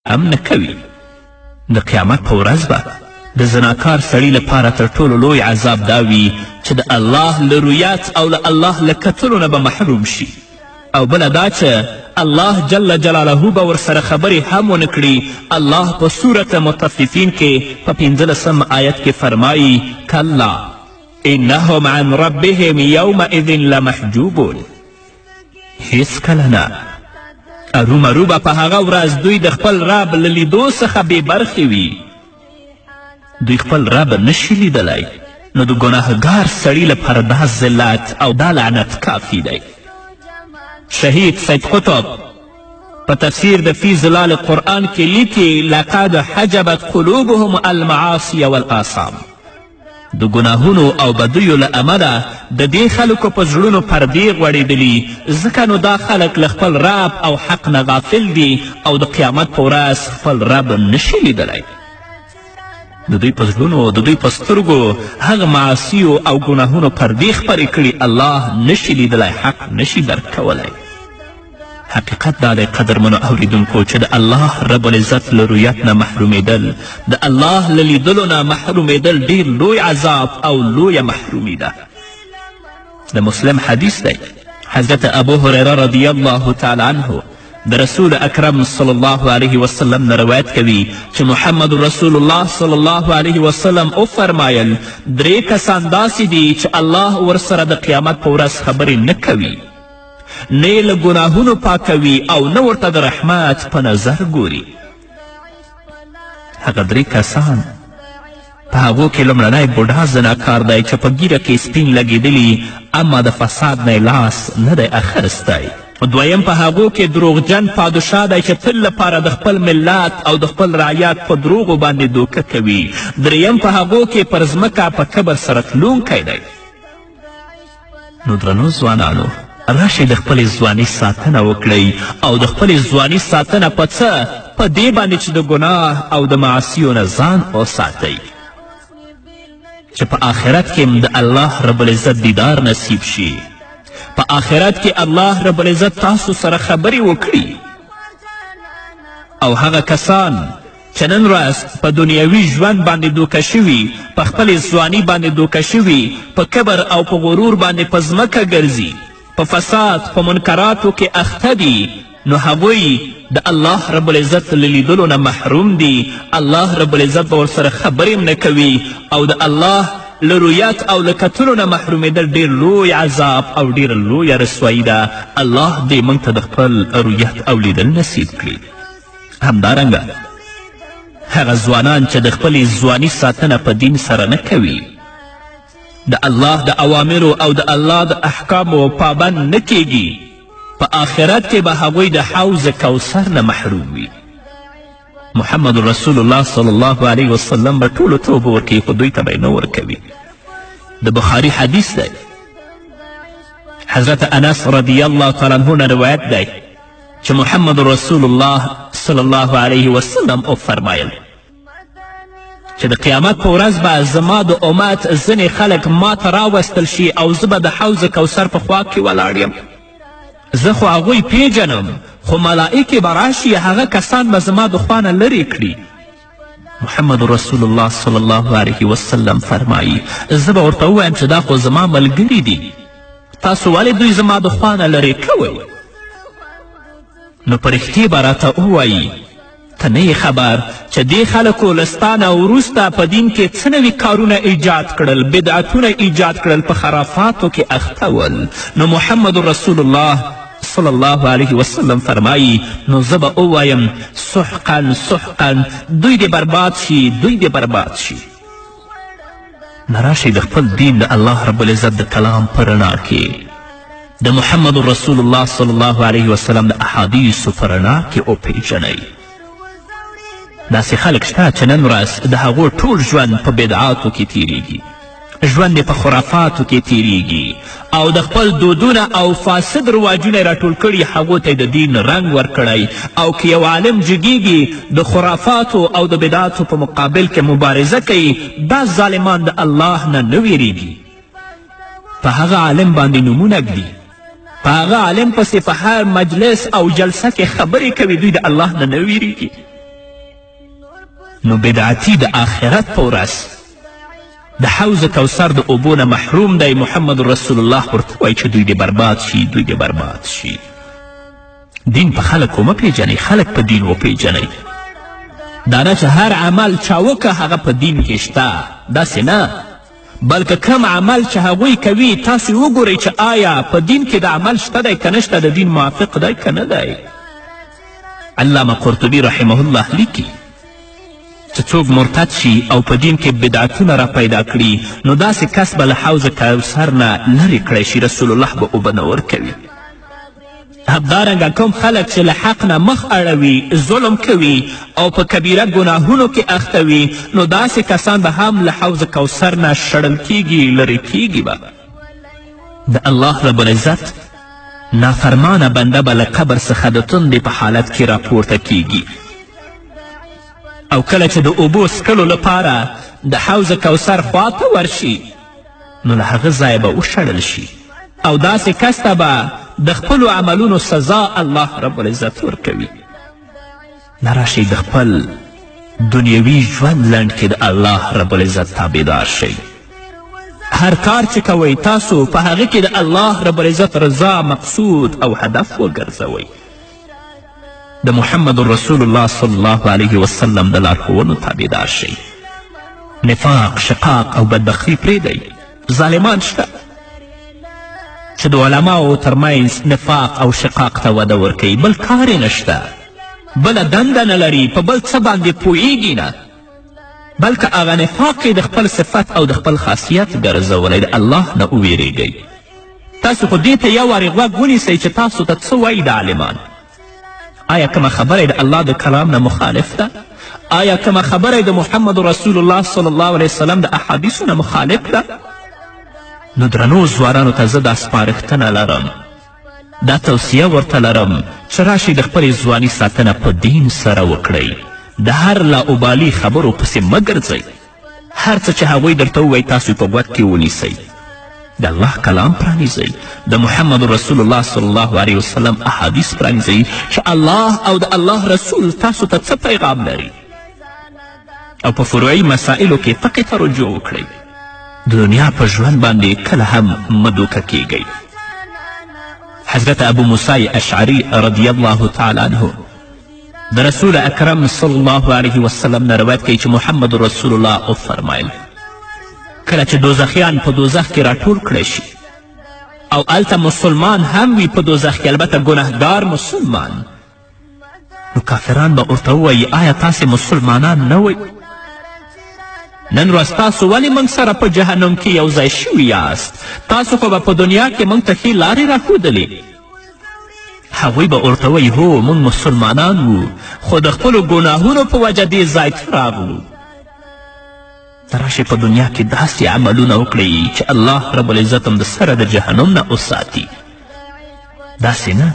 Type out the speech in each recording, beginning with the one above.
هم نه کوي. د قیامت په ورځ به د زناکار سړي لپاره تر ټولو لوی عذاب دا وي چې د الله له رویت او له الله له کتلو نه به محروم شي. او بله دا چې الله جل جلاله به ورسره خبرې هم ونه کړي. الله په صورت مطففین کې په 15 آیت کې فرمایي کلا انهم عن ربهم یومئذ لمحجوبون. هیڅکله نه، ارومرو به په هغه ورځ دوی د خپل رب له لیدو څخه بې برخې وي. دوی خپل رب نشي لیدلی، نو د ګناهګار سړي لپاره دا ذلت او دا لعنت کافي دی. شهید سید قطب په تفسیر د فی ظلال قرآن کې لیکي لقد حجبت قلوبهم المعاصی والآثام. د ګناهونو او بدیو له امله د دې خلکو په زړونو پردې غوړېدلي، ځکه نو دا خلک له خپل رب او حق نه غافل دي او د قیامت په ورځ خپل رب نشي لیدلی. د دوی په زړونو د دوی په سترګو هغه معاصیو او ګناهونو پردې خپرې کړي. الله نشي لیدلی، حق نشي درک کولی. حقیقت دا دی قدرمنو اوریدونکو چې د الله رب العزت له رویت نه محرومیدل، د الله له لیدلو نه محرومیدل ډیر لوی عذاب او لویه محرومي ده. د مسلم حدیث دی، حضرت ابو هریره رضی الله تعالی عنه د رسول اکرم صلی الله علیه وسلم نه روایت کوي چې محمد رسول الله صلی الله علیه وسلم وفرمایل 3 کسان داسې دي چې الله ورسره د قیامت په ورځ خبرې نه کوي، نه یې له ګناهونو پاکوي او نه ورته د رحمت په نظر ګوري. هغه 3 کسان په هغو کې لومړنی بوډا زناکار دی چې په ګیره کې سپین لګېدلي اما د فساد نه لاس نه دی اخیستی. دویم په هغو کې دروغجن پادشاه دی چې تل لپاره د خپل ملت او د خپل رعیت په دروغو باندې دوکه کوي. دریم په هغو کې پر ځمکه په کبر سره تلونکی دی. نو درنو ځوانانو، راشئ د خپلې ځواني ساتنه وکړئ او د خپلې ځواني ساتنه په څه؟ په دې باندې چې د ګناه او د معاصیو نه ځان وساتئ چې په آخرت کې د الله رب العزت دیدار نصیب شي. په آخرت کې الله رب العزت تاسو سره خبرې وکړي. او هغه کسان چې نن ورځ په دنیوي ژوند باندې دوکه شوي، په خپلې ځواني باندې دوکه شوي، په کبر او په غرور باندې په ځمکه ګرځي، په فساد په منکراتو کې اخته دي، نو هغوی د الله رب العزت له لیدلو نه محروم دي. الله رب العزت به ورسره خبرې هم نه کوي او د الله له رویت او له کتلو نه محرومېدل ډېر لوی عذاب او ډېره لویه رسوایي ده. الله دې موږ ته د خپل رویت او لیدل نصیب کړي. همدارنګه هغه ځوانان چې د خپلې ځواني ساتنه په دین سره نه کوي، د الله د اوامرو او د الله د احکامو پابند نه کیږي، په آخرت کې به هغوی د حوض کوثر نه محروم وي. محمد رسول الله صلی الله علیه وسلم به ټولو ته اوبه ورکوي، خو دوی ته به یې نه ورکوي. د بخاري حدیث دی، حضرت انس رضی الله تعالی عنه نه روایت دی چې محمد رسول الله صلی الله علیه وسلم وفرمایل چې د قیامت په ورځ به زما د امت ځینې خلک ما ته راوستل شي او زه به د حوض کوثر په خوا کې ولاړ یم. زه خو هغوی پیژنم، خو ملائکې به راشي هغه کسان به زما د خوا نه لرې کړي. محمد رسول الله صلی الله علیه وسلم فرمایي زه به ورته ووایم چې دا خو زما ملګري دي، تاسو ولې دوی زما د خوا نه لرې کوئ؟ نو په رښتې به راته ووایي ته نه یې خبر چې دې خلکو له ستا نه وروسته په دین کې څه نوي کارونه ایجاد کړل، بدعتونه ایجاد کړل، په خرافاتو کې اخته ول. نو محمد رسول الله صلی الله علیه وسلم فرمایی نو زه به ووایم سحقا سحقا، دوی دې برباد شي، دوی دې برباد شي. نراشئ د خپل دین د الله رب العزت د کلام په رڼا کې، د محمد رسول الله صلی الله علیه وسلم د احادیثو په رڼا کې وپیژنئ. داسې خلک شته چې نن ورځ د هغو ټول ژوند په بدعاتو کې تیریږي، ژوند یې په خرافاتو کې تیریږي او د خپل دودونه او فاسد رواجونه یې راټول کړي، هغو ته د دین رنګ ورکړی. او که یو عالم جګیږي د خرافاتو او د بدعاتو په مقابل کې مبارزه کوي، دا ظالمان د الله نه نه ویریږي، په هغه عالم باندې نومونه ږدي، په هغه عالم پسې په هر مجلس او جلسه کې خبرې کوي، دوی د الله نه نه ویریږي. نو بدعتي د آخرت په ورځ د حوض کوثر د اوبو نه محروم دی. محمد رسول الله ورته وایي چې دوی دې برباد شي، دوی دې برباد شي. دین په خلک ومه پیژنئ، خلک په دین وپیژنئ. دا نه چې هر عمل چا وکه هغه په دین کې شته، داسې نه، بلکې کم عمل چې هغوی کوي تاسې وګورئ چې آیا په دین کې د عمل شته دی که نشته، د دین موافق دی که نه دی. علامه قرطبي رحمه الله لیکي چې څوک مرتد شي او په دین کې بدعتونه را پیدا کړي نو داسې کس به له حوض کوثر نه لرې کړی شي، رسول الله به اوبه نه ورکوي. همدارنګه کوم خلک چې له حق نه مخ اړوي، ظلم کوي او په کبیره ګناهونو کې اخته وي نو داسې کسان به هم له حوض کوثر نه شړل کیږي، لرې کیږي به. د الله رب العزت نافرمانه بنده به له قبر څخه د تندې په حالت کې راپورته کیږي او کله چې د اوبو څکلو لپاره د حوض کوثر خواته ورشي نو له هغه ځایه به وشړل شي او داسې کس ته به د خپلو عملونو سزا الله رب العزت ورکوي. نراشئ د خپل دنیوي ژوند لنډ کې د الله رب العزت تابعدار شئ. هر کار چې کوئ تاسو په هغه کې د الله رب العزت رضا مقصود او هدف وګرځوئ. د محمد رسول الله صلی الله علیه وسلم د لارښوونو تابعدار شئ. نفاق، شقاق او بدبختي پرېږدئ. ظالمان شته چې د علماو ترمنځ نفاق او شقاق ته وده ورکوي، بل کار یې نشته، بله دنده نه لري، په بل څه باندې پوهیږي نه، بلکې هغه نفاق یې د خپل صفت او د خپل خاصیت ګرځولی. د الله نه وویرېږئ. تاسو خو دې ته یو وارې غوږ ونیسئ چې تاسو ته څه وایي د عالمان. آیا کومه خبره د الله د کلام نه مخالف ده؟ آیا کومه خبره د محمد رسول الله صلی الله علیه وسلم د احادیثو نه مخالف ده؟ نو درنو ځوانانو ته زه دا سپارښتنه لرم، دا توصیه ورته لرم چې راشئ د خپلې ځواني ساتنه په دین سره وکړئ. د هر لاابالي خبرو پسې مه ګرځئ. هر څه چې هغوی درته ووایي تاسو په غوږ کې ونیسئ. د الله کلام پرانیزئ، د محمد رسول الله صلی الله علیه وسلم احادیث پرانیزئ چې الله او د الله رسول تاسو ته څه پیغام لري او په فروعي مسائلو کې فقې ته رجوع وکړئ. د دنیا په ژوند باندې کله هم مه دوکه کیږئ. حضرت ابو موسی اشعری رضی الله تعالی عنه د رسول اکرم صلی الله علیه وسلم نه روایت کوي چې محمد رسول الله وفرمایل کله چې دوزخیان په دوزخ کې راټول کړی شي او هلته مسلمان هم وي په دوزخ کې، البته ګنهګار مسلمان، نو کافران به ورته ووایي آیا تاسې مسلمانان نه وئ؟ نن ورځ تاسو ولې موږ سره په جهنم کې یو ځای شوي یاست؟ تاسو خو به په دنیا کې موږ ته ښې لارې راښودلې. هغوی به ورته وایي هو موږ مسلمانان وو خو د خپلو ګناهونو په وجه دې ځای ته راغلو. راشئ په دنیا کې داسې عملونه وکړئ چې الله رب العزت هم د سره د جهنم نه وساتي. داسې نه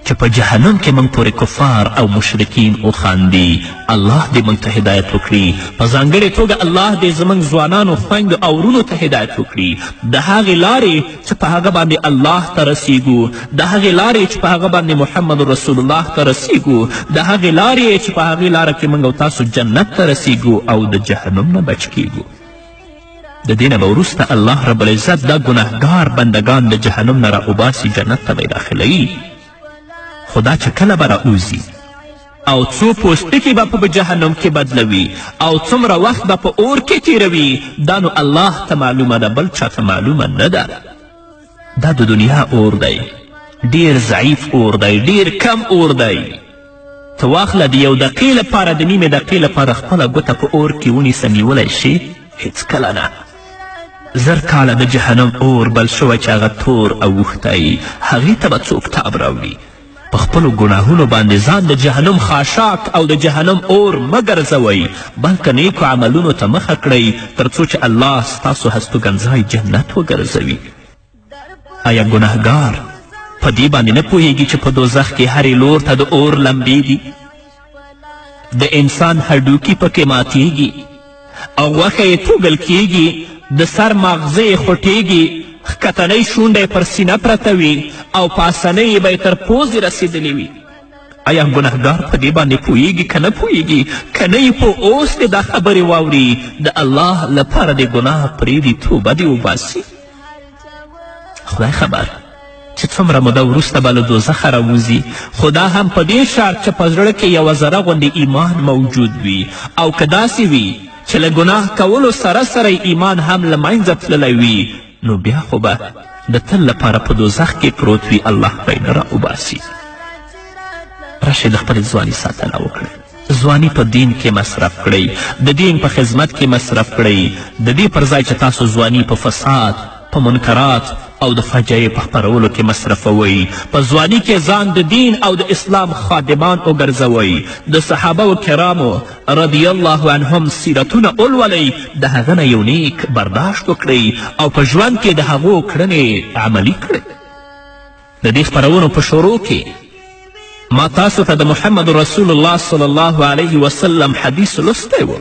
چې په جهنم کې موږ پورې کفار او مشرکین وخاندي. الله دې موږ ته هدایت وکړي. په ځانګړې توګه الله دې زموږ ځوانانو خویندو او ورونو ته هدایت وکړي د هغې لارې چې په هغه باندې الله ته رسیږو، د هغې لارې چې په هغه باندې محمد رسول الله ته رسیږو، د هغې لارې چې په هغې لاره کې موږ او تاسو جنت ته رسیږو او د جهنم نه بچ کیږو. د دې نه به وروسته الله رب العزت دا ګنهګار بندگان د جهنم نه راوباسي، جنت ته به یې داخلوي. خو دا چې کله به راوځي او څو پوستکي به په جهنم کې بدلوي او څومره وخت به په اور کې تیروي، دا نو الله ته معلومه ده، بل چاته معلومه نه ده. دا د دنیا اور دی، ډیر ضعیف اور دی، ډیر کم اور دی. ته واخله د یو دقیقې لپاره، د نیمې دقیقې لپاره خپله ګوته په اور کې ونیسه، نیولی شي؟ هیڅکله نه. زر کاله د جهنم اور بل شوی چې هغه تور او اوښتی، هغې ته به څوک تاب راوړي؟ په خپلو ګناهونو باندې ځان د جهنم خاشاک او د جهنم اور مه ګرځوئ، بلکې نیکو عملونو ته مخه کړئ تر څو چې الله ستاسو هستوګنځای جنت وګرځوي. آیا ګناهګار په دې باندې نه پوهیږي چې په دوزخ کې هرې لور ته د اور لمبې دي؟ د انسان هډوکي پکې ماتیږي او غوښه یې توږل کیږي، د سر ماغزه یې خوټیږي، ښکتنۍ شونډه یې پر سینه پرته وي او پاسنۍ یې به یې تر پوزې رسېدلې وي. آیا ګنهګار په دې باندې پوهیږي که نه پوهیږي؟ که نه یې په اوس دې دا خبرې واوري د الله لپاره دې ګناه پرېږدي، توبه دې وباسي. خدای خبر چې څومره موده وروسته به له دوزخه راوځي، خو دا هم په دې شرط چې په زړه کې یوه ذره غوندې ایمان موجود وي. او که داسې وي چې له ګناه کولو سره سره ایمان هم له منځه تللی وي، نو بیا خو به د تل لپاره په دوزخ کې پروت وي، الله به یې نه راوباسي. راشئ د خپلې ځواني ساتنه وکړئ. ځواني په دین کې مصرف کړئ، د دین په خدمت کې مصرف کړئ. د دې پر ځای چې تاسو ځواني په فساد، په منکرات او د فجایع په خپرولو کې مصرفوئ، په ځواني کې ځان د دین او د اسلام خادمان وګرځوئ. د صحابه کرامو رضی الله عنهم سیرتونه ولولئ، د هغه نه یو نیک برداشت وکړئ او په ژوند کې د هغو کړنې عملي کړئ. د دې خپرونو په شروع کې ما تاسو ته د محمد رسول الله صلی الله علیه وسلم حدیث لوستی و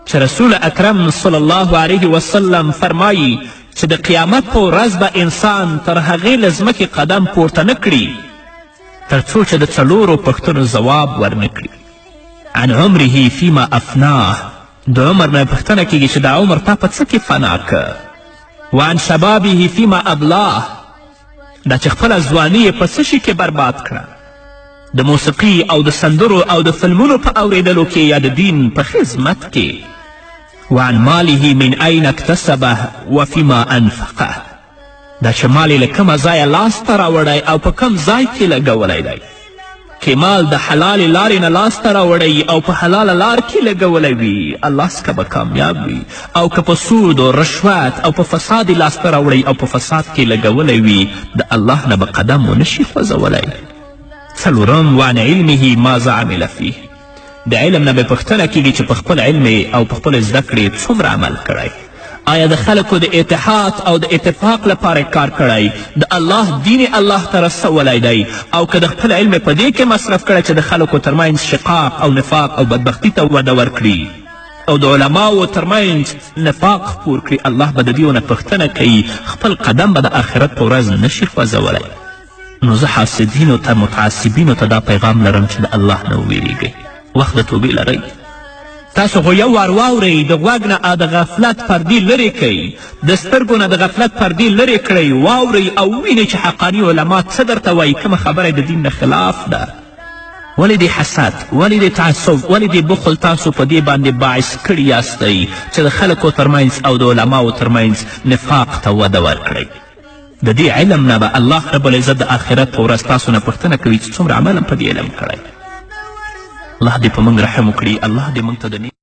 چې رسول اکرم صلی الله علیه وسلم فرمایي چې د قیامت په ورځ به انسان تر هغې له ځمکې قدم پورته نه کړي تر څو چې د څلورو پوښتنو ځواب ورنه کړي. عن عمره فیما افناه، د عمر نه پوښتنه کیږي چې دا عمر تا په څه کې فنا که. وعن شبابه فیما ابلاه، دا چې خپله ځواني یې په څه شي کې برباد کړه، د موسیقي او د سندرو او د فلمونو په اوریدلو کې یا د دین په خدمت کې. وعن ماله من أين اکتسبه وفيما انفقه، دا چې مال یې له کومه ځایه لاسته راوړی او په کوم ځای کې لګولی دی. که مال د حلالې لارې نه لاسته راوړی او په حلاله لار کې لګولی وي، الله څخه به کامیاب وي. او که په سود و رشوت او په فساد یې لاسته راوړی او په فساد کې لګولی وي، د الله نه به قدم ونشي خوځولی. څلورم وعن علمه ماذا عمل فيه، د علم نه به پوښتنه کیږي چې په خپل علم او په خپل زده کړې څومره عمل کړی. آیا د خلکو د اتحاد او د اتفاق لپاره کار کړی، د الله دین الله ته رسولی دی، او که د خپل علم په دې کې مصرف کړی چې د خلکو ترمنځ شقاق او نفاق او بدبختي ته وده ورکړي او د علماو ترمنځ نفاق خپور کړي، الله به د دې نه پوښتنه کوي، خپل قدم به د آخرت په ورځ نشي خوځولی. نو زه حاسدینو ته متعصبینو ته دا پیغام لرم چې د الله نه وویریږئ، وخت د توبې لرئ. تاسو خو یو وار واورئ، د غوږ نه د غفلت پردې لرې کړئ، د سترګو نه د غفلت پردې لرې کړئ، واورئ او وینئ چې حقاني علما څه درته وایي، کومه خبره د دین نه خلاف ده. ولې دې حسد، ولې دې تعصب، ولې دې بخل تاسو په دې باندې باعث کړي یاستئ چې د خلکو ترمنځ او د علماو ترمنځ نفاق ته وده ورکړئ. د دې علم نه به الله رب العزت د آخرت په ورځ تاسو نه پوښتنه کوي چې څومره عمل په دې علم کړی. الله دې په موږ رحم وکړي، الله دې موږ ته د نیک